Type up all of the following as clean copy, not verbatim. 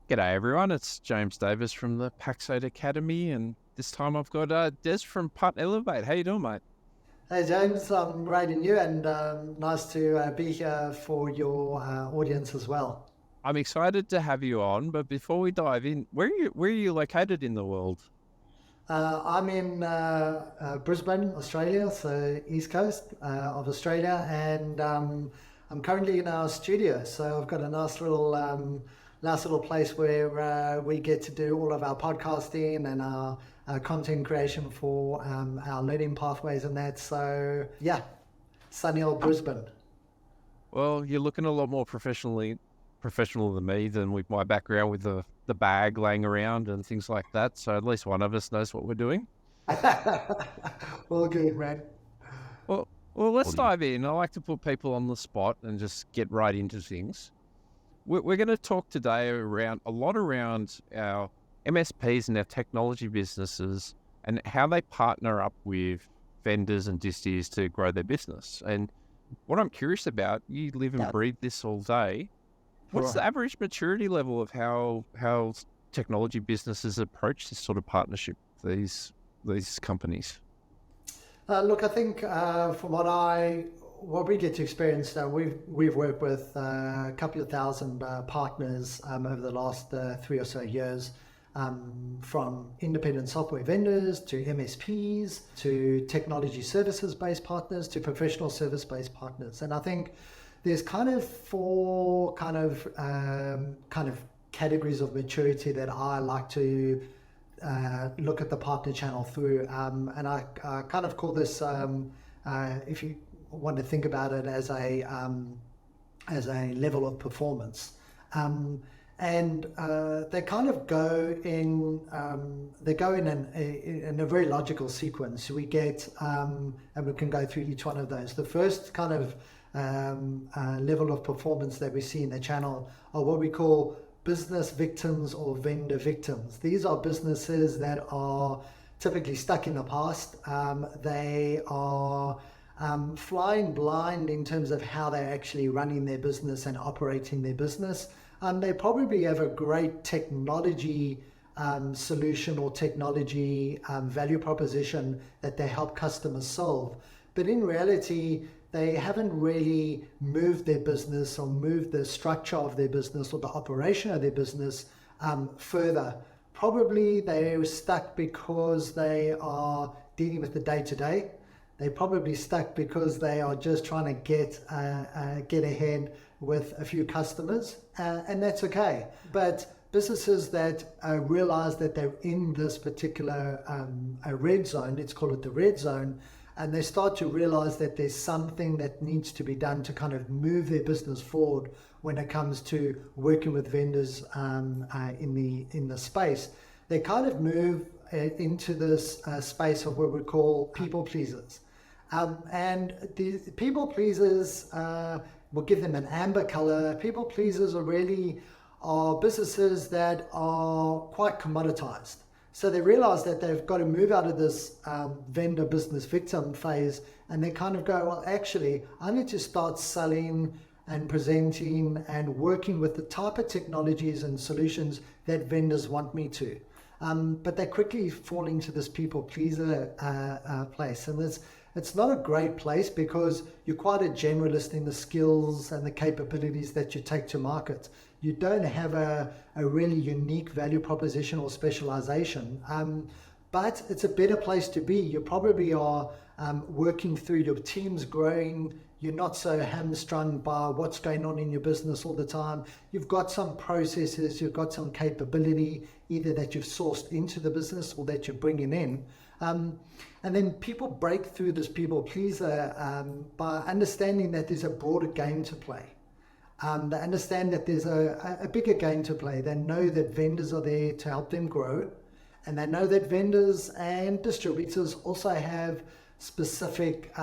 G'day everyone, it's James Davis from the Pax8 Academy, and this time I've got Des from Putt Elevate. How you doing, mate? Hey James, I'm great in you and nice to be here for your audience as well. I'm excited to have you on, but before we dive in, where are you located in the world? I'm in Brisbane, Australia, so east coast of Australia, and I'm currently in our studio. So I've got a nice little place where we get to do all of our podcasting and our content creation for our learning pathways and that. So yeah, sunny old Brisbane. Well, you're looking a lot more professional than me, than with my background with the bag laying around and things like that. So at least one of us knows what we're doing. All good, man. Well, well, let's dive in. I like to put people on the spot and just get right into things. We're going to talk today around our MSPs and our technology businesses and how they partner up with vendors and disties to grow their business. And what I'm curious about, you live and Yeah. breathe this all day. What's the Right. average maturity level of how technology businesses approach this sort of partnership with these companies? Look, I think from what we get to experience, we've worked with a couple of thousand partners over the last 3 or so years, from independent software vendors to MSPs to technology services based partners to professional service based partners, and I think there's kind of four kind of categories of maturity that I like to look at the partner channel through. And I kind of call this, if you want to think about it, as a level of performance. And they kind of go in a very logical sequence. We get, and we can go through each one of those. The first kind of level of performance that we see in the channel are what we call business victims or vendor victims. These are businesses that are typically stuck in the past. They are flying blind in terms of how they're actually running their business and operating their business. They probably have a great technology solution or technology value proposition that they help customers solve. But in reality, they haven't really moved their business or moved the structure of their business or the operation of their business further. Probably they're stuck because they are dealing with the day-to-day. They're probably stuck because they are just trying to get ahead with a few customers, and that's okay. But businesses that realize that they're in this particular red zone, let's call it the red zone, and they start to realize that there's something that needs to be done to kind of move their business forward when it comes to working with vendors in the space. They kind of move into this space of what we call people pleasers. And the people pleasers, we'll give them an amber color. People pleasers are businesses that are quite commoditized. So they realize that they've got to move out of this vendor business victim phase, and they kind of go, well, actually, I need to start selling and presenting and working with the type of technologies and solutions that vendors want me to. But they quickly fall into this people pleaser place. And it's not a great place because you're quite a generalist in the skills and the capabilities that you take to market. You don't have a really unique value proposition or specialization, but it's a better place to be. You probably are working through your teams growing. You're not so hamstrung by what's going on in your business all the time. You've got some processes, you've got some capability, either that you've sourced into the business or that you're bringing in. And then people break through this people pleaser by understanding that there's a broader game to play. They understand that there's a bigger game to play. They know that vendors are there to help them grow. And they know that vendors and distributors also have specific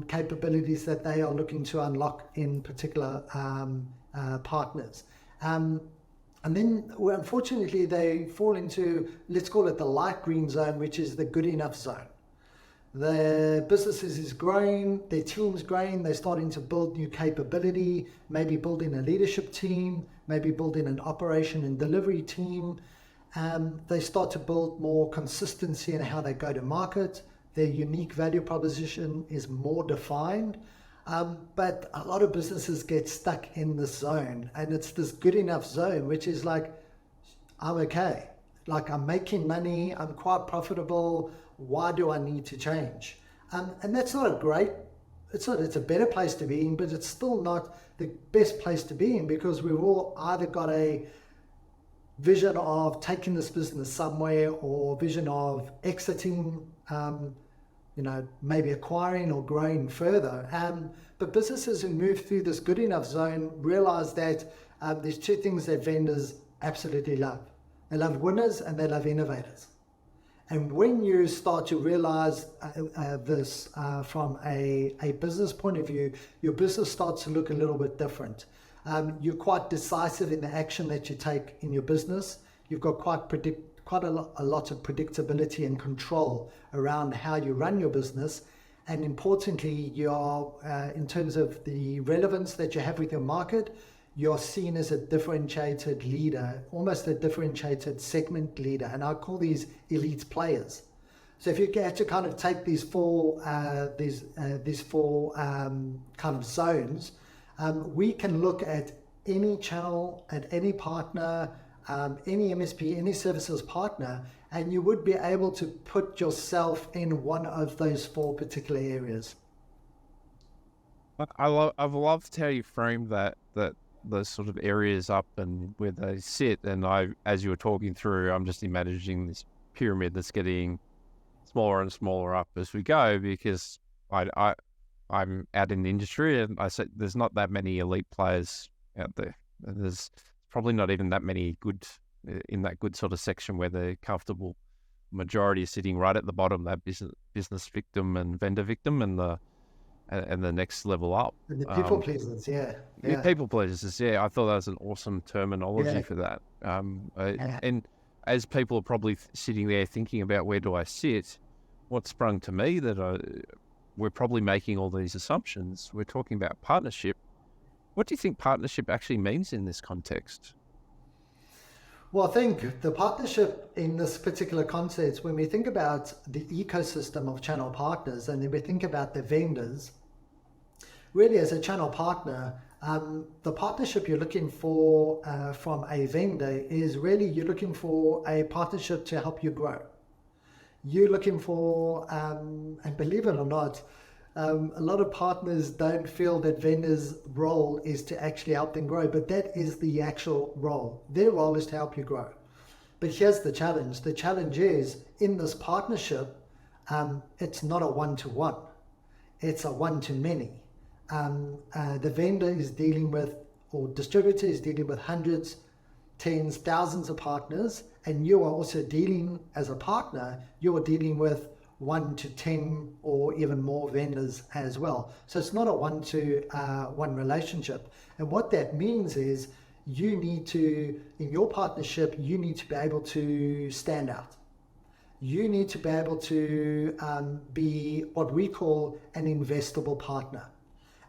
capabilities that they are looking to unlock in particular partners. And then, well, unfortunately, they fall into, let's call it the light green zone, which is the good enough zone. Their businesses is growing, their team's growing, they're starting to build new capability, maybe building a leadership team, maybe building an operation and delivery team. They start to build more consistency in how they go to market. Their unique value proposition is more defined. But a lot of businesses get stuck in this zone, and it's this good enough zone, which is like, I'm okay. Like, I'm making money, I'm quite profitable. Why do I need to change? And that's not a great, it's a better place to be in, but it's still not the best place to be in, because we've all either got a vision of taking this business somewhere, or vision of exiting, maybe acquiring or growing further. But businesses who move through this good enough zone realize that there's two things that vendors absolutely love. They love winners and they love innovators. And when you start to realize this from a business point of view, your business starts to look a little bit different. You're quite decisive in the action that you take in your business. You've got quite a lot of predictability and control around how you run your business. And importantly, you're, in terms of the relevance that you have with your market, you're seen as a differentiated leader, almost a differentiated segment leader. And I call these elite players. So if you get to kind of take these four kind of zones, we can look at any channel, at any partner, any MSP, any services partner, and you would be able to put yourself in one of those four particular areas. I've loved how you framed that those sort of areas up and where they sit. And as you were talking through, I'm just imagining this pyramid that's getting smaller and smaller up as we go, because I'm out in the industry, and I said there's not that many elite players out there. There's probably not even that many good in that good sort of section where they're comfortable. Majority is sitting right at the bottom, that business victim and vendor victim, and the next level up. And the people pleasers, yeah. People pleasers, yeah. I thought that was an awesome terminology for that. And as people are probably sitting there thinking about where do I sit, what sprung to me that we're probably making all these assumptions. We're talking about partnership. What do you think partnership actually means in this context? Well, I think the partnership in this particular context, when we think about the ecosystem of channel partners, and then we think about the vendors, really as a channel partner, the partnership you're looking for from a vendor is really you're looking for a partnership to help you grow. You're looking for, and believe it or not, a lot of partners don't feel that vendors' role is to actually help them grow, but that is the actual role. Their role is to help you grow. But here's the challenge. The challenge is, in this partnership, it's not a one-to-one. It's a one-to-many. The vendor is dealing with, or distributor is dealing with hundreds, tens, thousands of partners, and you are also dealing, as a partner, you are dealing with 1 to 10 or even more vendors as well. So it's not a one-to-one relationship. And what that means is you need to, in your partnership, you need to be able to stand out. You need to be able to be what we call an investable partner.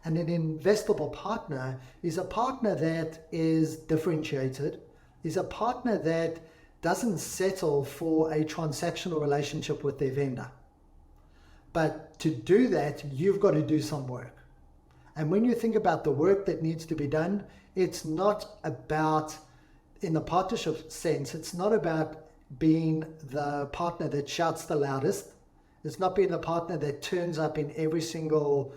And an investable partner is a partner that is differentiated, is a partner that doesn't settle for a transactional relationship with their vendor. But to do that, you've got to do some work. And when you think about the work that needs to be done, it's not about, in the partnership sense, it's not about being the partner that shouts the loudest. It's not being the partner that turns up in every single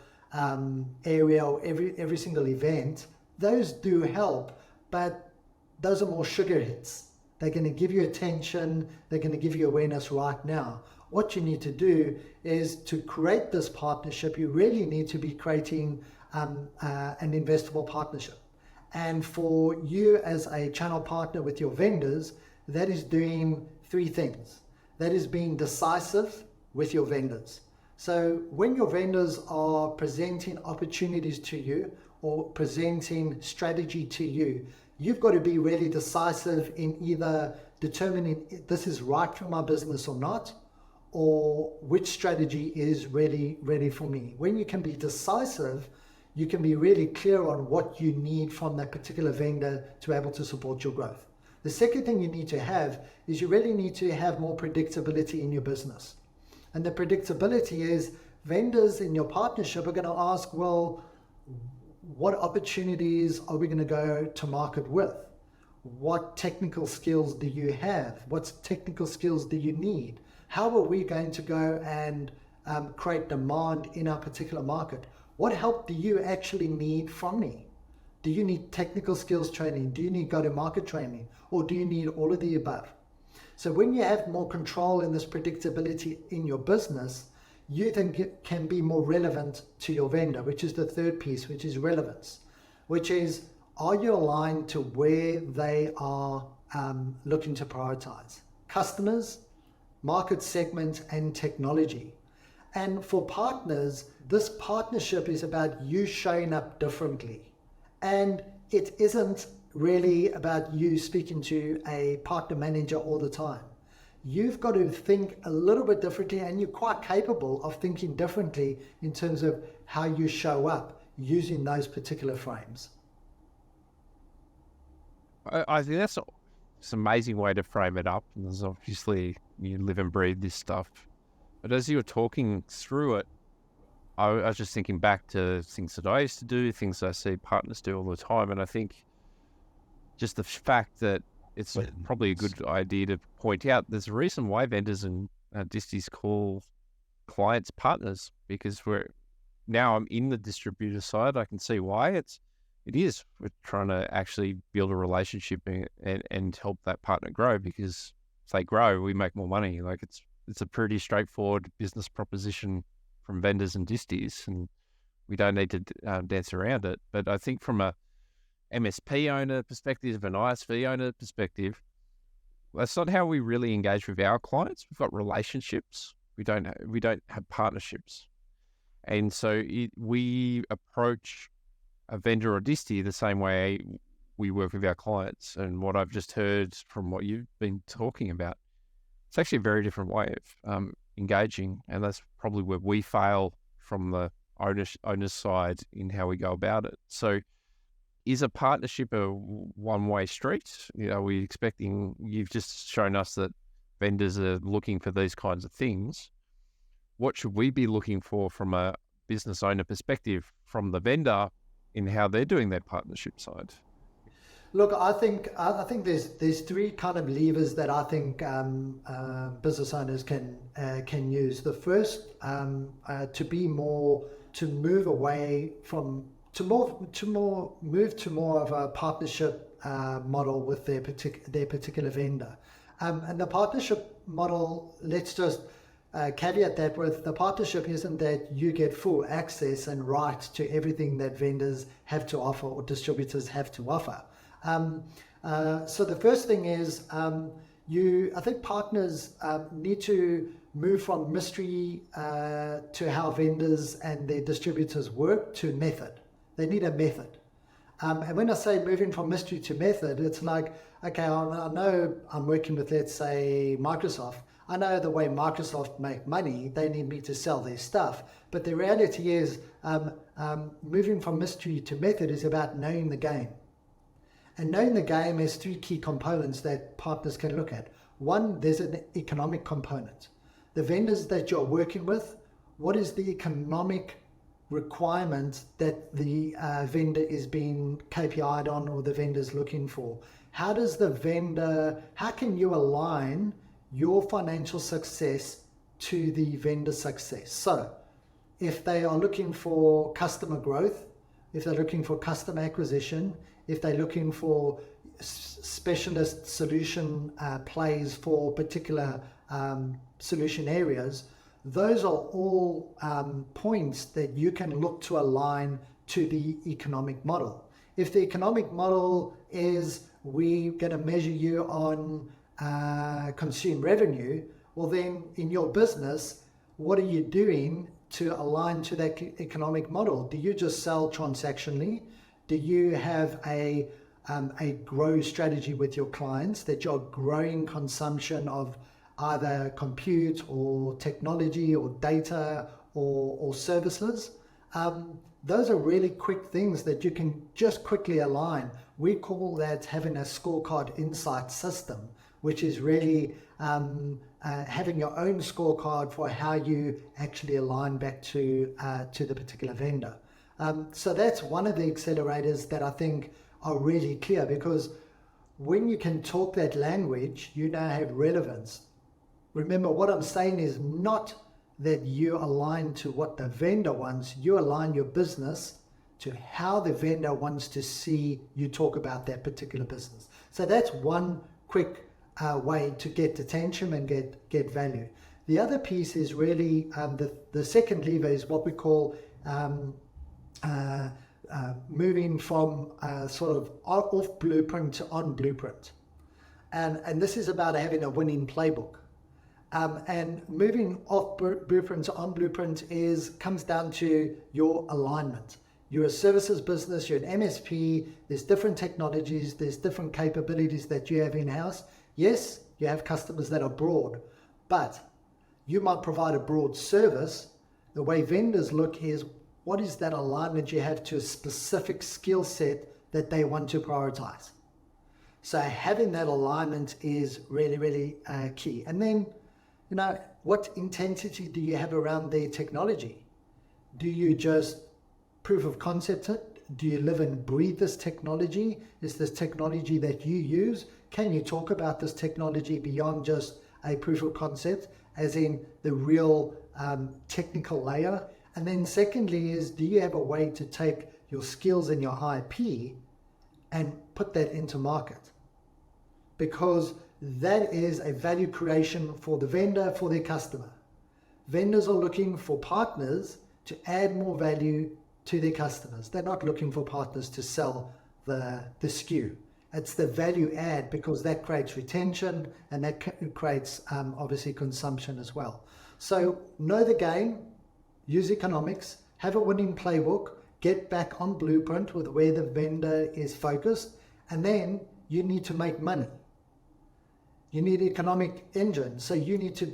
area or every single event. Those do help, but those are more sugar hits. They're going to give you attention. They're going to give you awareness right now. What you need to do is to create this partnership. You really need to be creating an investable partnership. And for you as a channel partner with your vendors, that is doing three things. That is being decisive with your vendors. So when your vendors are presenting opportunities to you or presenting strategy to you, you've got to be really decisive in either determining if this is right for my business or not, or which strategy is really ready for me. When you can be decisive, you can be really clear on what you need from that particular vendor to be able to support your growth. The second thing you need to have is you really need to have more predictability in your business. And the predictability is vendors in your partnership are going to ask, well, what opportunities are we going to go to market with? What technical skills do you have? What technical skills do you need? How are we going to go and create demand in our particular market? What help do you actually need from me? Do you need technical skills training? Do you need go-to-market training? Or do you need all of the above? So when you have more control in this predictability in your business, you then can be more relevant to your vendor, which is the third piece, which is relevance, which is, are you aligned to where they are looking to prioritize? Customers, market segment, and technology. And for partners, this partnership is about you showing up differently. And it isn't really about you speaking to a partner manager all the time. You've got to think a little bit differently, and you're quite capable of thinking differently in terms of how you show up using those particular frames. I think that's an amazing way to frame it up. And there's obviously, you live and breathe this stuff. But as you were talking through it, I was just thinking back to things that I used to do, things I see partners do all the time. And I think just the fact that it's probably a good idea to point out there's a reason why vendors and distis call clients partners, because now I'm in the distributor side. I can see why it is. We're trying to actually build a relationship and help that partner grow, because if they grow, we make more money. Like it's a pretty straightforward business proposition from vendors and distis, and we don't need to dance around it. But I think from a MSP owner perspective, an ISV owner perspective, that's not how we really engage with our clients. We've got relationships. We don't have partnerships. And so we approach a vendor or disti the same way we work with our clients. And what I've just heard from what you've been talking about, it's actually a very different way of engaging. And that's probably where we fail from the owner's side in how we go about it. So is a partnership a one-way street? Are we expecting, you've just shown us that vendors are looking for these kinds of things. What should we be looking for from a business owner perspective from the vendor in how they're doing their partnership side? Look, I think there's three kind of levers that I think business owners can use. The first, to move away from move to more of a partnership model with their particular vendor. And the partnership model, let's just caveat that with, the partnership isn't that you get full access and right to everything that vendors have to offer or distributors have to offer. So the first thing is, I think partners need to move from mystery to how vendors and their distributors work to method. They need a method. And when I say moving from mystery to method, it's like, okay, I know I'm working with, let's say, Microsoft. I know the way Microsoft make money, they need me to sell their stuff. But the reality is, moving from mystery to method is about knowing the game. And knowing the game has three key components that partners can look at. One, there's an economic component. The vendors that you're working with, what is the economic requirement that the vendor is being KPI'd on, or the vendor's looking for? How can you align your financial success to the vendor success? So if they are looking for customer growth, if they're looking for customer acquisition, if they're looking for specialist solution plays for particular solution areas, those are all points that you can look to align to the economic model. If the economic model is, we're going to measure you on consume revenue, well then in your business, what are you doing to align to that economic model? Do you just sell transactionally? Do you have a grow strategy with your clients, that you're growing consumption of either compute or technology or data or services. Those are really quick things that you can just quickly align. We call that having a scorecard insight system, which is really having your own scorecard for how you actually align back to the particular vendor. So that's one of the accelerators that I think are really clear, because when you can talk that language, you now have relevance. Remember, what I'm saying is not that you align to what the vendor wants, you align your business to how the vendor wants to see you talk about that particular business. So that's one quick way to get attention and get value. The other piece is really the second lever is what we call moving from sort of off blueprint to on blueprint. And this is about having a winning playbook. And moving off blueprint to on blueprint comes down to your alignment. You're a services business, you're an MSP, there's different technologies, there's different capabilities that you have in-house. Yes, you have customers that are broad, but you might provide a broad service. The way vendors look is, what is that alignment you have to a specific skill set that they want to prioritize? So having that alignment is really, really key. And then, what intensity do you have around the technology? Do you just proof of concept it? Do you live and breathe this technology? Is this technology that you use? Can you talk about this technology beyond just a proof of concept, as in the real technical layer? And then secondly is, do you have a way to take your skills and your IP and put that into market? Because that is a value creation for the vendor, for their customer. Vendors are looking for partners to add more value to their customers. They're not looking for partners to sell the SKU. It's the value add, because that creates retention and that creates obviously consumption as well. So know the game, use economics, have a winning playbook, get back on blueprint with where the vendor is focused, and then you need to make money. You need an economic engine. So you need to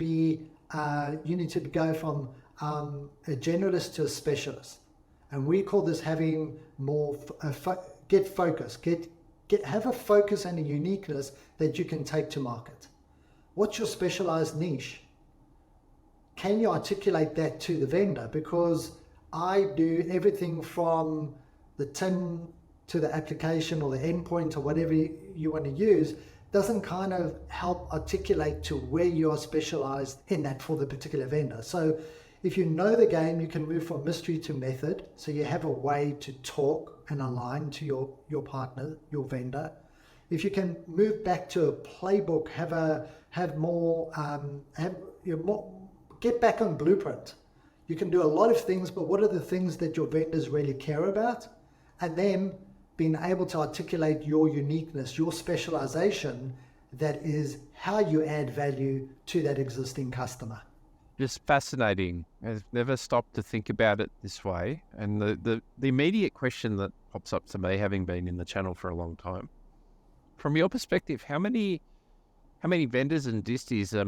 go from a generalist to a specialist. And we call this having more, get focused, have a focus and a uniqueness that you can take to market. What's your specialized niche? Can you articulate that to the vendor? Because I do everything from the tin to the application or the endpoint or whatever you want to use, doesn't kind of help articulate to where you are specialized in that for the particular vendor. So if you know the game, you can move from mystery to method. So you have a way to talk and align to your partner, your vendor. If you can move back to a playbook, get back on blueprint. You can do a lot of things, but what are the things that your vendors really care about? And then being able to articulate your uniqueness, your specialization, that is how you add value to that existing customer. Just fascinating. I've never stopped to think about it this way. And the immediate question that pops up to me, having been in the channel for a long time, from your perspective, how many vendors and disties are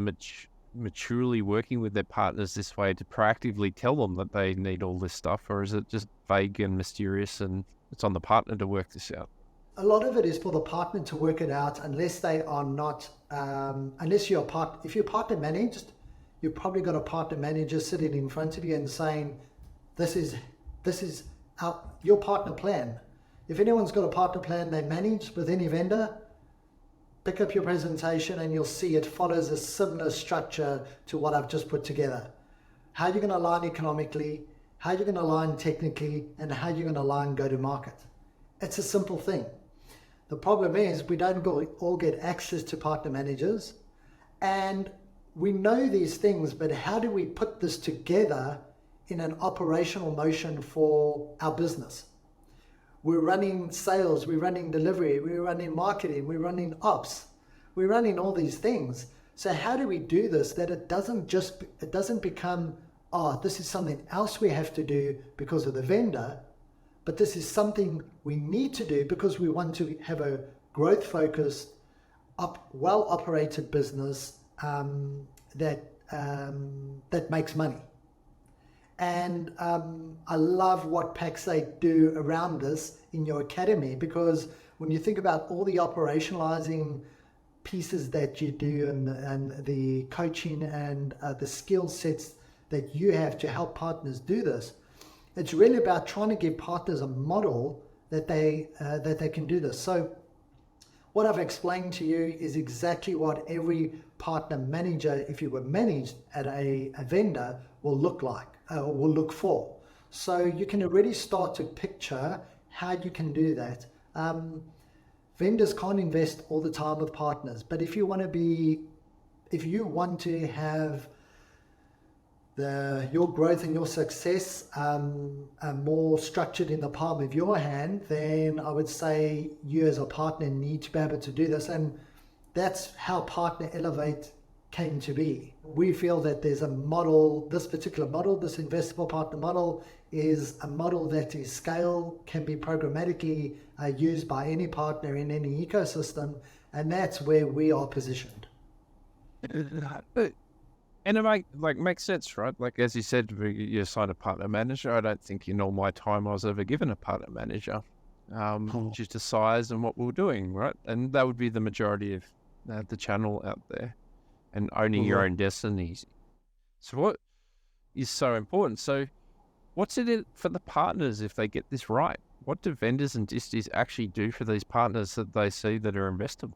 maturely working with their partners this way to proactively tell them that they need all this stuff? Or is it just vague and mysterious and it's on the partner to work this out? A lot of it is for the partner to work it out, unless they are not, if you're partner managed, you've probably got a partner manager sitting in front of you and saying, this is your partner plan. If anyone's got a partner plan they manage with any vendor, pick up your presentation and you'll see it follows a similar structure to what I've just put together. How you're going to align economically, how you're going to align technically, and how you're going to align go-to-market. It's a simple thing. The problem is we don't all get access to partner managers, and we know these things, but how do we put this together in an operational motion for our business? We're running sales, we're running delivery, we're running marketing, we're running ops, we're running all these things. So how do we do this that it doesn't become, this is something else we have to do because of the vendor, but this is something we need to do because we want to have a growth-focused, well-operated business that makes money. And I love what Pax8 do around this in your academy, because when you think about all the operationalizing pieces that you do and the coaching and the skill sets that you have to help partners do this, it's really about trying to give partners a model that they can do this. So what I've explained to you is exactly what every partner manager, if you were managed at a vendor, will look like, or will look for. So you can already start to picture how you can do that. Vendors can't invest all the time with partners, but if you want to have your growth and your success more structured in the palm of your hand, then I would say you as a partner need to be able to do this. And that's how Partner Elevate came to be. We feel that there's a model, this particular model, this investable partner model, is a model that is scale, can be programmatically used by any partner in any ecosystem, and that's where we are positioned. And it makes sense, right? Like, as you said, you assigned a partner manager. I don't think in all my time I was ever given a partner manager, due to size and what we were doing, right? And that would be the majority of the channel out there, and owning your own destinies. So what is so important? So what's in it for the partners if they get this right? What do vendors and disties actually do for these partners that they see that are investable?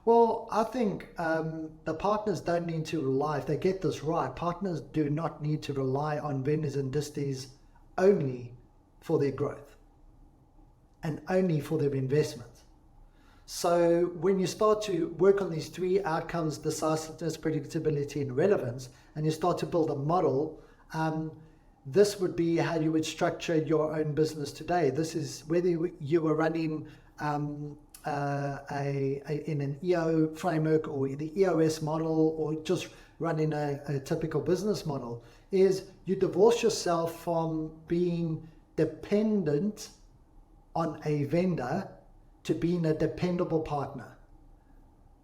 Well, I think the partners don't need to rely, if they get this right, partners do not need to rely on vendors and disties only for their growth and only for their investment. So when you start to work on these three outcomes, decisiveness, predictability, and relevance, and you start to build a model, this would be how you would structure your own business today. This is whether you were running in an EO framework or the EOS model, or just running a typical business model, is you divorce yourself from being dependent on a vendor to being a dependable partner.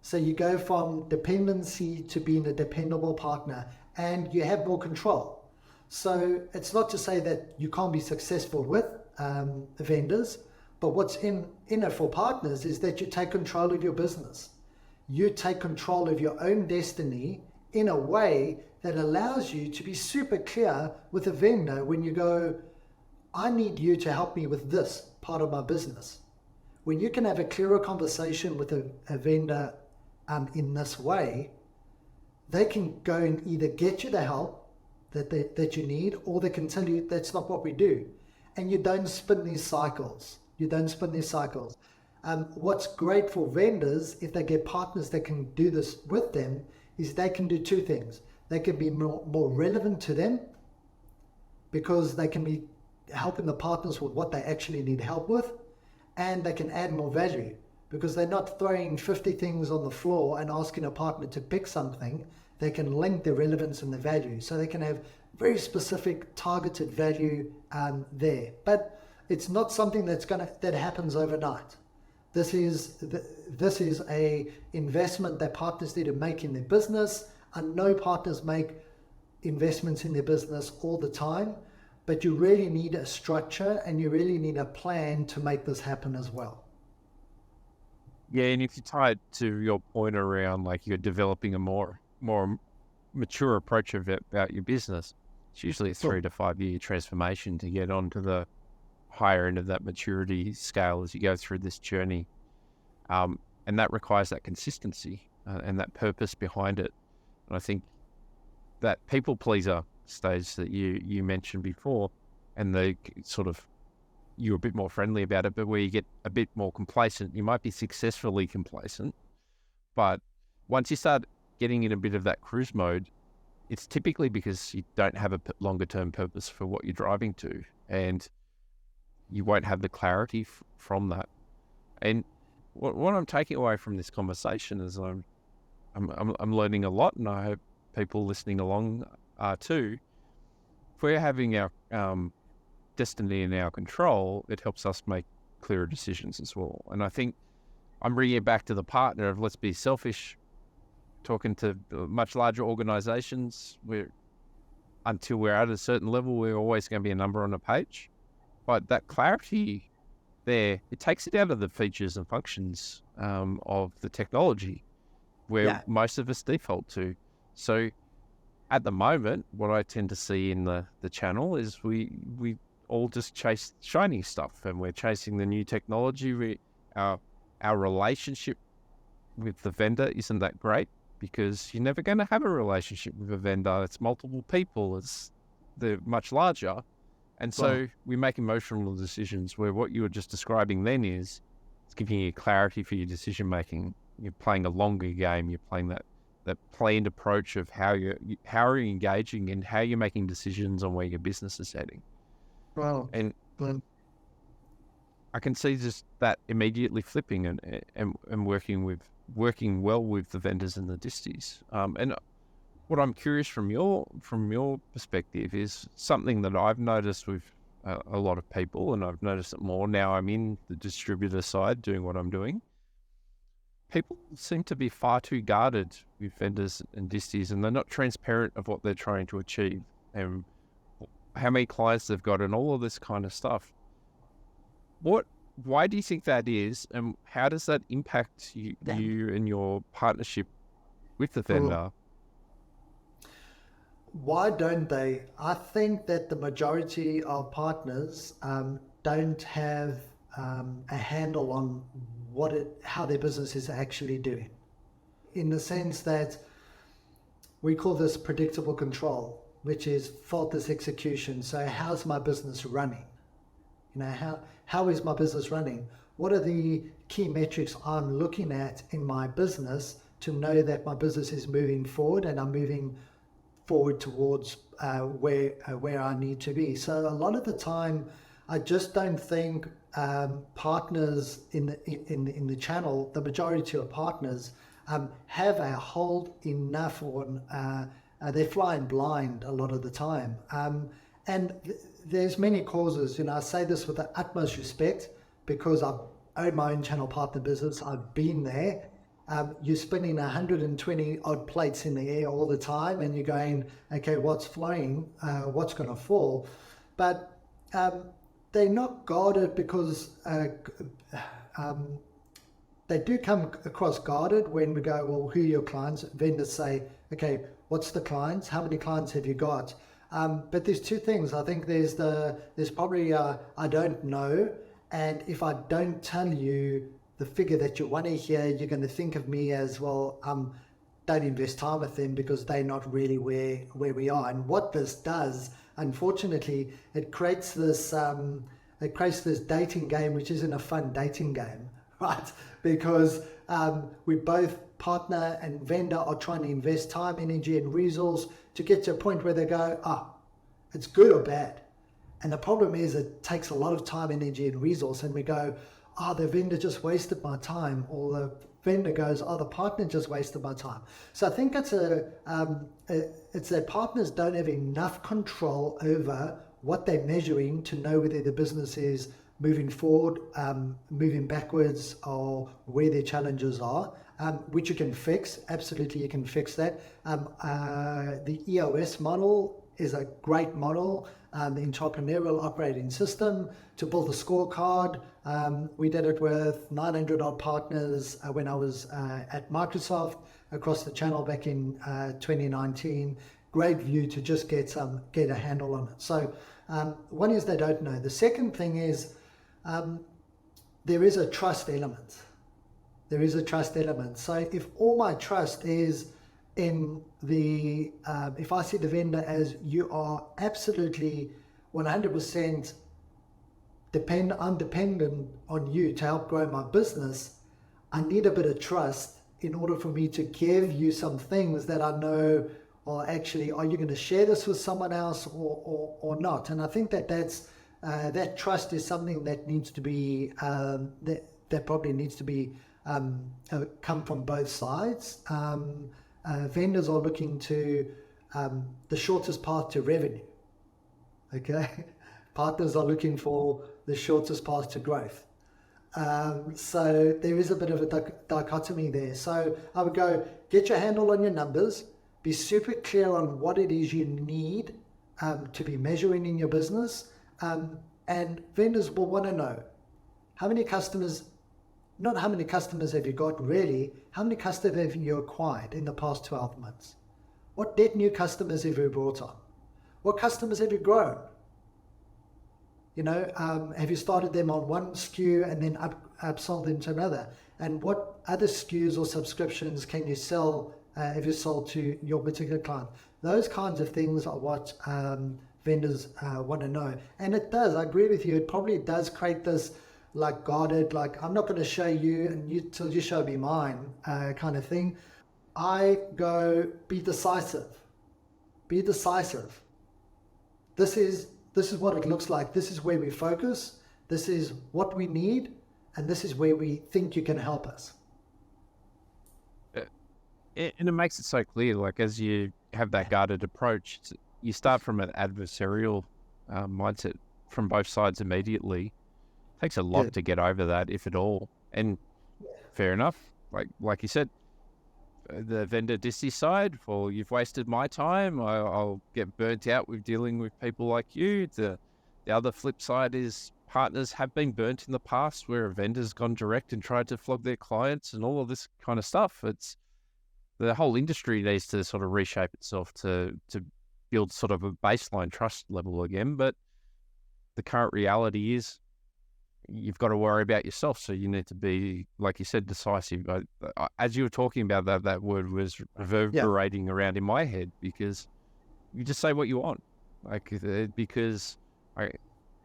So you go from dependency to being a dependable partner, and you have more control. So it's not to say that you can't be successful with vendors, but what's in it for partners is that you take control of your business. You take control of your own destiny in a way that allows you to be super clear with a vendor when you go, I need you to help me with this part of my business. When you can have a clearer conversation with a vendor in this way, they can go and either get you the help that you need, or they can tell you that's not what we do. And you don't spin these cycles. What's great for vendors, if they get partners that can do this with them, is they can do two things. They can be more relevant to them, because they can be helping the partners with what they actually need help with, and they can add more value because they're not throwing 50 things on the floor and asking a partner to pick something. They can link the relevance and the value, so they can have very specific targeted value there. But it's not something that happens overnight. This is a investment that partners need to make in their business, and no partners make investments in their business all the time. But you really need a structure, and you really need a plan to make this happen as well. Yeah, and if you tie it to your point around like you're developing a more mature approach about your business, it's usually a 3 to 5 year transformation to get onto the higher end of that maturity scale as you go through this journey. And that requires that consistency and that purpose behind it. And I think that people pleaser stage that you mentioned before, and the sort of, you're a bit more friendly about it, but where you get a bit more complacent, you might be successfully complacent, but once you start getting in a bit of that cruise mode, it's typically because you don't have a longer term purpose for what you're driving to, and you won't have the clarity from that. And what I'm taking away from this conversation is I'm learning a lot, and I hope people listening along are too. If we're having our destiny in our control, it helps us make clearer decisions as well. And I think I'm bringing it back to the partner of, let's be selfish talking to much larger organizations, until we're at a certain level, we're always going to be a number on a page. But that clarity there, it takes it out of the features and functions of the technology where most of us default to. So at the moment, what I tend to see in the channel is we all just chase shiny stuff, and we're chasing the new technology. Our relationship with the vendor isn't that great, because you're never going to have a relationship with a vendor. It's multiple people. They're much larger. And so we make emotional decisions, where what you were just describing then is it's giving you clarity for your decision making. You're playing a longer game. You're playing that planned approach of how you're engaging and how you're making decisions on where your business is heading. Well, and I can see just that immediately flipping and working well with the vendors and the disties. And what I'm curious from your perspective is something that I've noticed with a lot of people, and I've noticed it more now I'm in the distributor side doing what I'm doing. People seem to be far too guarded with vendors and disties, and they're not transparent of what they're trying to achieve and how many clients they've got and all of this kind of stuff. Why do you think that is, and how does that impact you and your partnership with the vendor? Why don't they? I think that the majority of partners don't have a handle on how their business is actually doing, in the sense that we call this predictable control, which is faultless execution. So how's my business running? How is my business running? What are the key metrics I'm looking at in my business to know that my business is moving forward and I'm moving forward towards where I need to be? So a lot of the time, I just don't think partners in the channel, the majority of partners, have a hold enough on. They're flying blind a lot of the time, and there's many causes. I say this with the utmost respect, because I've owned my own channel partner business. I've been there. You're spinning 120 odd plates in the air all the time, and you're going, okay, what's flowing? What's going to fall? But they're not guarded, because they do come across guarded when we go, well, who are your clients? Vendors say, okay, what's the clients? How many clients have you got? But there's two things. I think there's probably I don't know, and if I don't tell you the figure that you want to hear, you're going to think of me as, well, don't invest time with them because they're not really where we are. And what this does, unfortunately, it creates this dating game, which isn't a fun dating game, right? Because we both, partner and vendor, are trying to invest time, energy, and resource to get to a point where they go, it's good or bad. And the problem is, it takes a lot of time, energy, and resource, and we go, the vendor just wasted my time, or the vendor goes, the partner just wasted my time. So I think it's that partners don't have enough control over what they're measuring to know whether the business is moving forward, moving backwards, or where their challenges are, which you can fix. Absolutely, you can fix that. The EOS model is a great model, the entrepreneurial operating system, to build a scorecard. We did it with 900 odd partners when I was at Microsoft across the channel back in 2019. Great view to just get a handle on it. So one is they don't know. The second thing is there is a trust element. There is a trust element. So if all my trust is in if I see the vendor as, you are absolutely 100% I'm dependent on you to help grow my business, I need a bit of trust in order for me to give you some things that I know, or actually, are you going to share this with someone else or not? And I think that trust is something that needs to be that probably needs to be come from both sides. Vendors are looking to the shortest path to revenue. Okay, partners are looking for the shortest path to growth. So there is a bit of a dichotomy there. So I would go, get your handle on your numbers, be super clear on what it is you need to be measuring in your business. And vendors will want to know how many customers, not how many customers have you got really, how many customers have you acquired in the past 12 months? What net new customers have you brought on? What customers have you grown? You know, have you started them on one SKU and then upsold them to another? And what other SKUs or subscriptions can you sell, have you sold to your particular client? Those kinds of things are what vendors want to know. And it does, I agree with you, it probably does create this like guarded, like I'm not going to show you and till you show me mine kind of thing. I go, be decisive. Be decisive. This is what it looks like. This is where we focus. This is what we need. And this is where we think you can help us. And it makes it so clear, like as you have that guarded approach, you start from an adversarial mindset from both sides immediately. It takes a lot to get over that, if at all. And fair enough. Like you said, the vendor Disti side, well, you've wasted my time. I'll get burnt out with dealing with people like you. The other flip side is partners have been burnt in the past where a vendor's gone direct and tried to flog their clients and all of this kind of stuff. It's the whole industry needs to sort of reshape itself to build sort of a baseline trust level again. But the current reality is you've got to worry about yourself. So you need to be, like you said, decisive. As you were talking about that word was reverberating around in my head, because you just say what you want. Because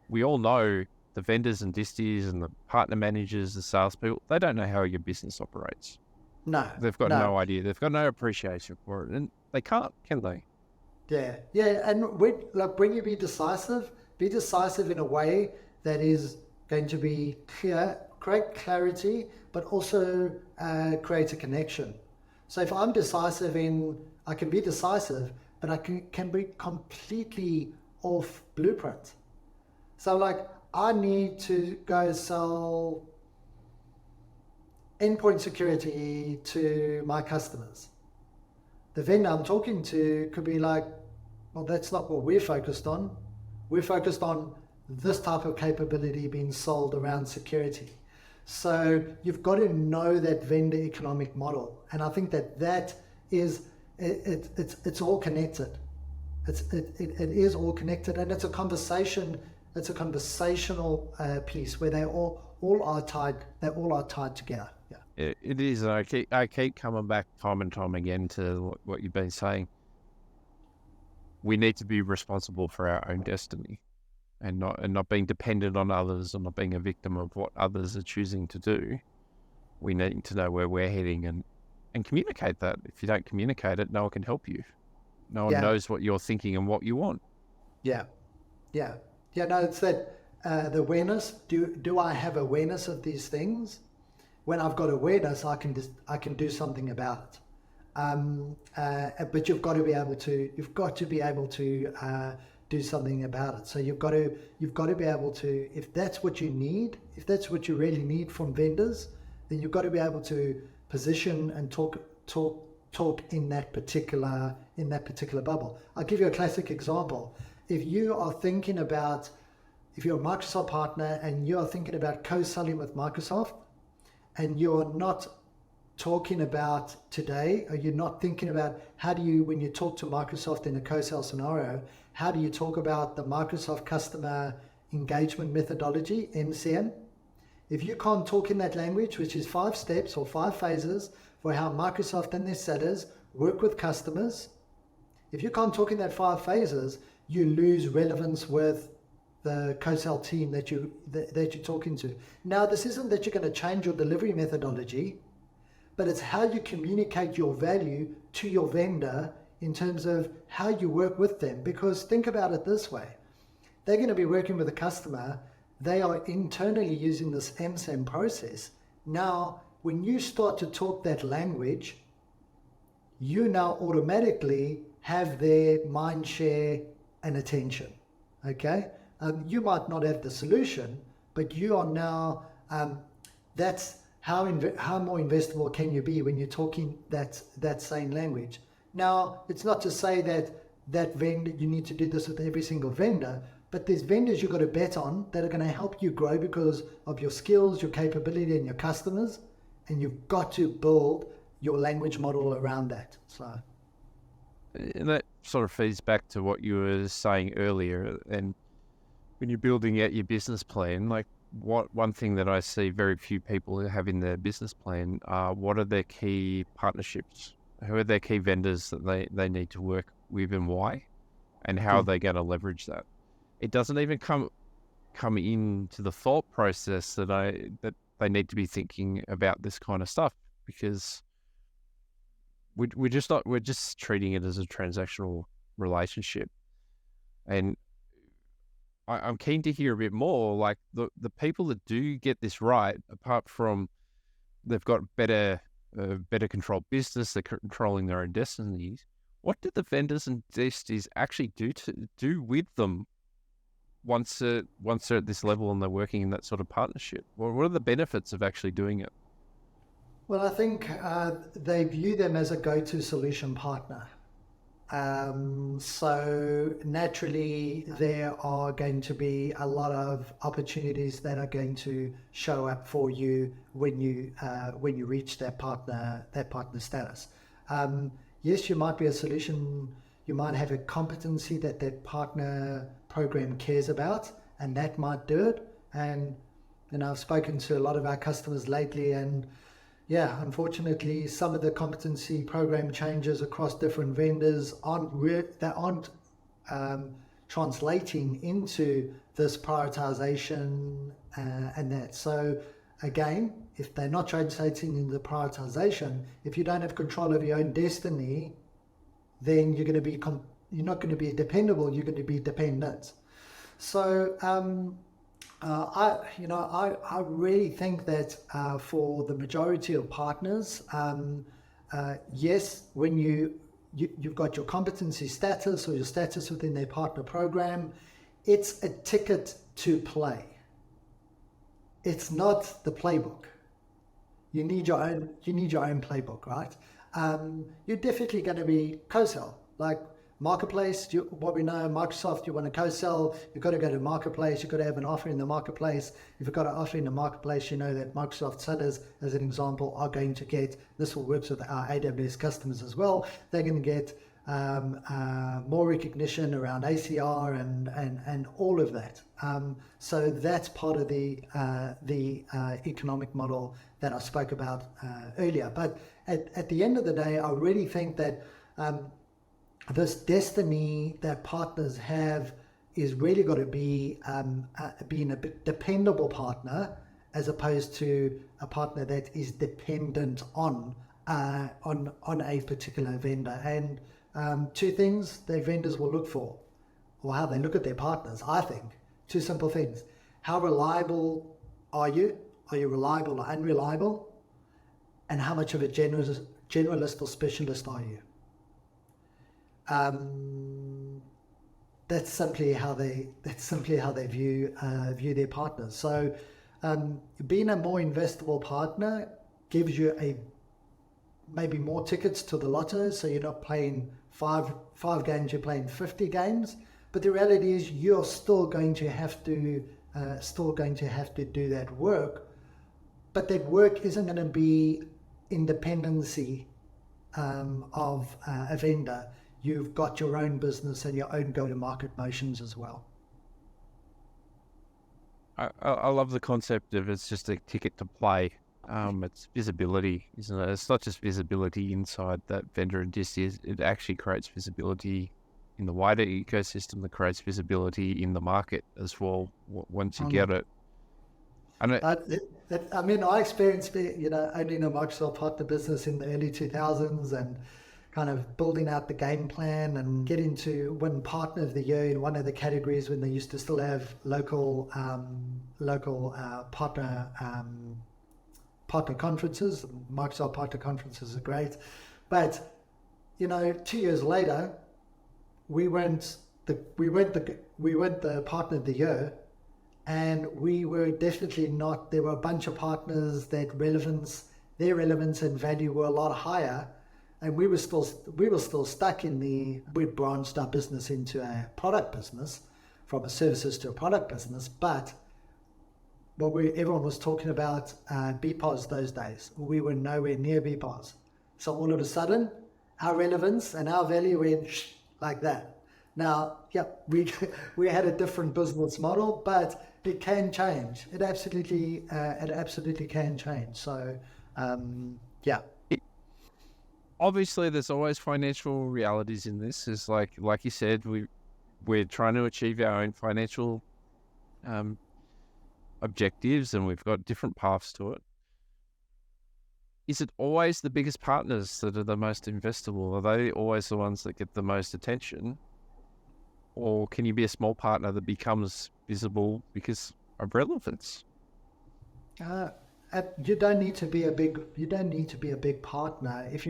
we all know the vendors and disties and the partner managers, the salespeople, they don't know how your business operates. No. They've got no idea. They've got no appreciation for it. And they can't, can they? Yeah. And when you be decisive in a way that is going to be clear, create clarity, but also create a connection. So if I'm decisive I can be decisive, but I can be completely off blueprint. So like I need to go sell endpoint security to my customers. The vendor I'm talking to could be like, well, that's not what we're focused on. We're focused on this type of capability being sold around security. So you've got to know that vendor economic model. And I think that is, it's all connected. It is all connected, and it's a conversation. It's a conversational piece where they all are tied. They all are tied together. Yeah. It is. I keep coming back time and time again to what you've been saying. We need to be responsible for our own destiny, and not being dependent on others, and not being a victim of what others are choosing to do. We need to know where we're heading and communicate that. If you don't communicate it, no one can help you. No one knows what you're thinking and what you want. Yeah. No, it's that the awareness. Do I have awareness of these things? When I've got awareness, I can do something about it. But you've got to be able to do something about it. So you've got to be able to, if that's what you need, if that's what you really need from vendors, then you've got to be able to position and talk in that particular bubble. I'll give you a classic example. If you're a Microsoft partner and you're thinking about co-selling with Microsoft, and you're not talking about today, or you're not thinking about how do you, when you talk to Microsoft in a co-sell scenario, how do you talk about the Microsoft customer engagement methodology, MCM? If you can't talk in that language, which is 5 steps or 5 phases for how Microsoft and their sellers work with customers, if you can't talk in that 5 phases, you lose relevance with the co-sell team that you're talking to. Now, this isn't that you're going to change your delivery methodology, but it's how you communicate your value to your vendor in terms of how you work with them. Because think about it this way. They're going to be working with a customer. They are internally using this MSAM process. Now, when you start to talk that language, you now automatically have their mind share and attention. Okay? You might not have the solution, but you are now That's how more investable can you be when you're talking that same language. Now, it's not to say that vendor, you need to do this with every single vendor, but there's vendors you've got to bet on that are going to help you grow because of your skills, your capability, and your customers, and you've got to build your language model around that. So, and that sort of feeds back to what you were saying earlier. And when you're building out your business plan, like one thing that I see very few people have in their business plan are what are their key partnerships? Who are their key vendors that they need to work with and why? And how are they going to leverage that? It doesn't even come into the thought process that they need to be thinking about this kind of stuff, because we're just treating it as a transactional relationship. And I'm keen to hear a bit more, like the people that do get this right, apart from they've got better controlled business, they're controlling their own destinies. What do the vendors and disties actually do with them once they're at this level and they're working in that sort of partnership? What are the benefits of actually doing it? well, I think they view them as a go-to solution partner. So naturally, there are going to be a lot of opportunities that are going to show up for you when you reach that partner status. Yes, you might be a solution. You might have a competency that partner program cares about, and that might do it. And I've spoken to a lot of our customers lately, and yeah, unfortunately, some of the competency program changes across different vendors aren't translating into this prioritization and that. So again, if they're not translating into the prioritization, if you don't have control of your own destiny, then you're not going to be dependable. You're going to be dependent. So I really think that for the majority of partners, yes, when you've got your competency status or your status within their partner program, it's a ticket to play. It's not the playbook. You need your own playbook, right? You're definitely going to be co-sell, like Marketplace. What we know, Microsoft, you want to co-sell, you've got to go to Marketplace, you've got to have an offer in the Marketplace. If you've got an offer in the Marketplace, you know that Microsoft sellers, as an example, are going to get, this will work with our AWS customers as well, they're going to get more recognition around ACR and all of that. So that's part of the economic model that I spoke about earlier. But at the end of the day, I really think that this destiny that partners have is really got to be being a dependable partner, as opposed to a partner that is dependent on a particular vendor. And two things that vendors will look for, or how they look at their partners, I think, two simple things. How reliable are you? Are you reliable or unreliable? And how much of a generalist or specialist are you? That's simply how they view their partners. So being a more investable partner gives you maybe more tickets to the lotto. So you're not playing five games, you're playing 50 games. But the reality is you're still going to have to do that work. But that work isn't going to be independency of a vendor. You've got your own business and your own go-to-market motions as well. I love the concept of it's just a ticket to play. It's visibility, isn't it? It's not just visibility inside that vendor and Disti. It actually creates visibility in the wider ecosystem, that creates visibility in the market as well once you get it. And I experienced owning a Microsoft partner business in the early 2000s and kind of building out the game plan and getting to win Partner of the Year in one of the categories when they used to still have local partner conferences. Microsoft partner conferences are great, but 2 years later, we weren't the Partner of the Year, and we were definitely not. There were a bunch of partners that their relevance and value were a lot higher, and we were still stuck in we'd branched our business into a product business, from a services to a product business, but everyone was talking about BPOS those days. We were nowhere near BPOS. So all of a sudden, our relevance and our value went like that. Now, yeah, we had a different business model, but it can change. It absolutely can change. So, yeah. Obviously, there's always financial realities in this. Is like you said, we're trying to achieve our own financial objectives, and we've got different paths to it. Is it always the biggest partners that are the most investable? Are they always the ones that get the most attention? Or can you be a small partner that becomes visible because of relevance? You don't need to be a big partner if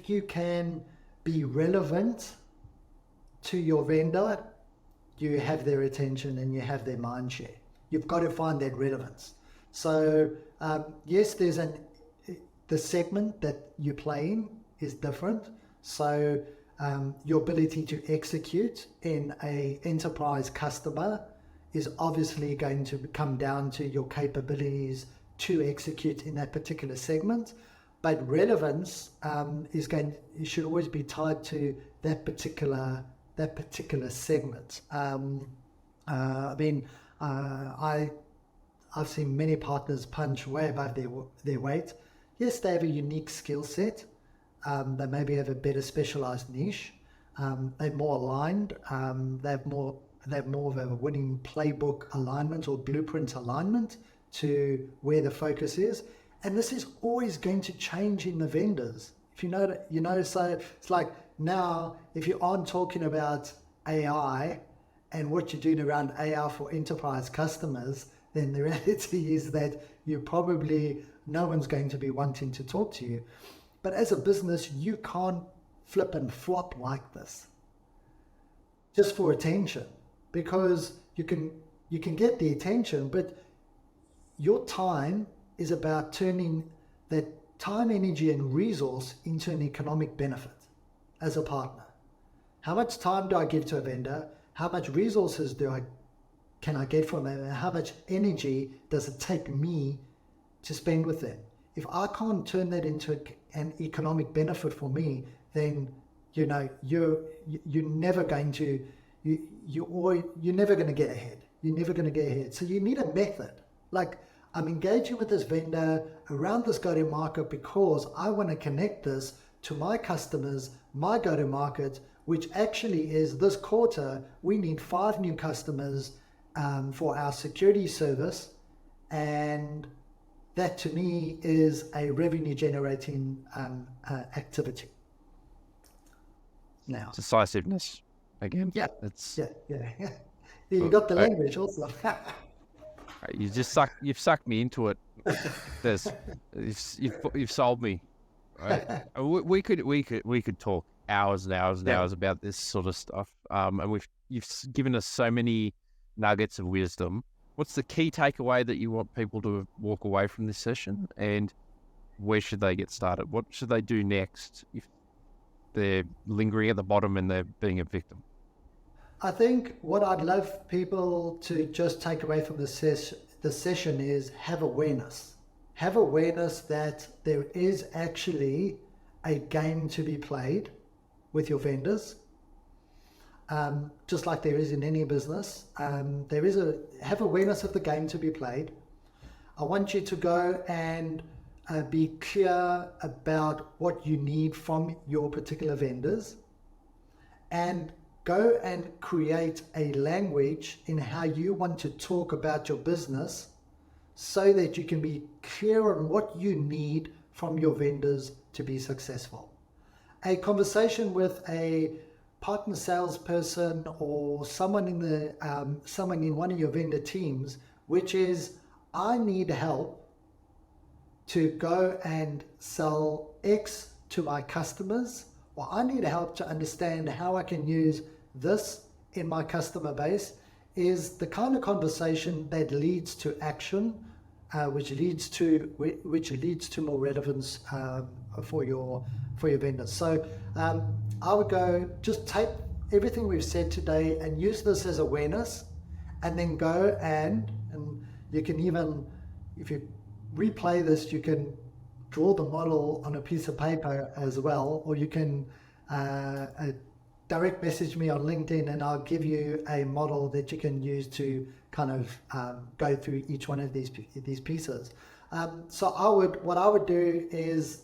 you can be relevant to your vendor. You have their attention and you have their mind share. You've got to find that relevance. So yes, the segment that you play in is different. So your ability to execute in a enterprise customer is obviously going to come down to your capabilities to execute in that particular segment. But relevance should always be tied to that particular segment. I've seen many partners punch way above their weight. Yes, they have a unique skill set. They maybe have a better specialized niche. They're more aligned. They have more of a winning playbook alignment or blueprint alignment to where the focus is. And this is always going to change in the vendors. If you know, so it's like now, if you aren't talking about AI and what you're doing around AI for enterprise customers, then the reality is that no one's going to be wanting to talk to you. But as a business, you can't flip and flop like this just for attention, because you can get the attention, but your time is about turning that time, energy, and resource into an economic benefit as a partner. How much time do I give to a vendor? How much resources can I get from them? And how much energy does it take me to spend with them? If I can't turn that into an economic benefit for me, then you're never going to get ahead. You're never going to get ahead. So you need a method. Like, I'm engaging with this vendor around this go-to-market because I want to connect this to my customers, my go-to-market, which actually is this quarter, we need 5 new customers for our security service. And that to me is a revenue generating activity. Now, Decisiveness again. Yeah. It's Yeah. You got the language also. You've sucked me into it. You've sold me. Right? We could talk hours and hours and hours about this sort of stuff. And you've given us so many nuggets of wisdom. What's the key takeaway that you want people to walk away from this session, and where should they get started? What should they do next if they're lingering at the bottom and they're being a victim? I think what I'd love people to just take away from the session is have awareness. Have awareness that there is actually a game to be played with your vendors. Just like there is in any business, have awareness of the game to be played. I want you to go and be clear about what you need from your particular vendors, and go and create a language in how you want to talk about your business so that you can be clear on what you need from your vendors to be successful. A conversation with a partner salesperson or someone in one of your vendor teams, which is, I need help to go and sell X to my customers, or I need help to understand how I can use this in my customer base, is the kind of conversation that leads to action, which leads to more relevance for your vendors. So I would go, just take everything we've said today and use this as awareness, and then go and you can even, if you replay this, you can draw the model on a piece of paper as well, or you can direct message me on LinkedIn and I'll give you a model that you can use to kind of go through each one of these pieces. So what I would do is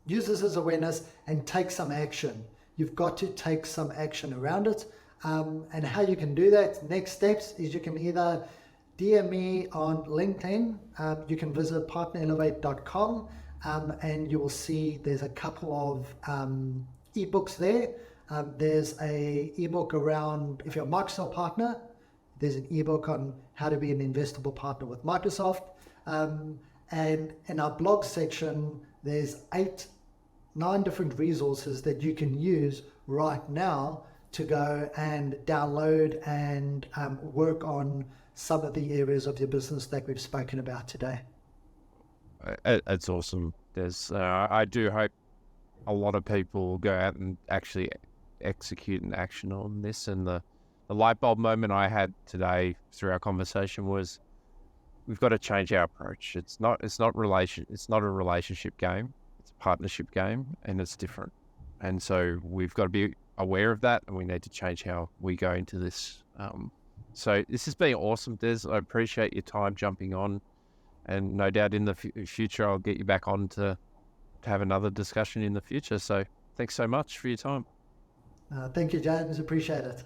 use this as awareness and take some action. You've got to take some action around it. And how you can do that, next steps, is you can either DM me on LinkedIn. You can visit partnerelevate.com and you will see there's a couple of ebooks there. There's a ebook around, if you're a Microsoft partner, there's an ebook on how to be an investable partner with Microsoft. And in our blog section, there's 9 different resources that you can use right now to go and download and work on some of the areas of your business that we've spoken about today. It's awesome. I do hope a lot of people will go out and actually execute an action on this. And the light bulb moment I had today through our conversation was, we've got to change our approach. It's not a relationship game. It's a partnership game, and it's different. And so we've got to be aware of that, and we need to change how we go into this. So this has been awesome, Des. I appreciate your time jumping on, and no doubt in the future I'll get you back on to have another discussion in the future. So thanks so much for your time. Thank you, James. Appreciate it.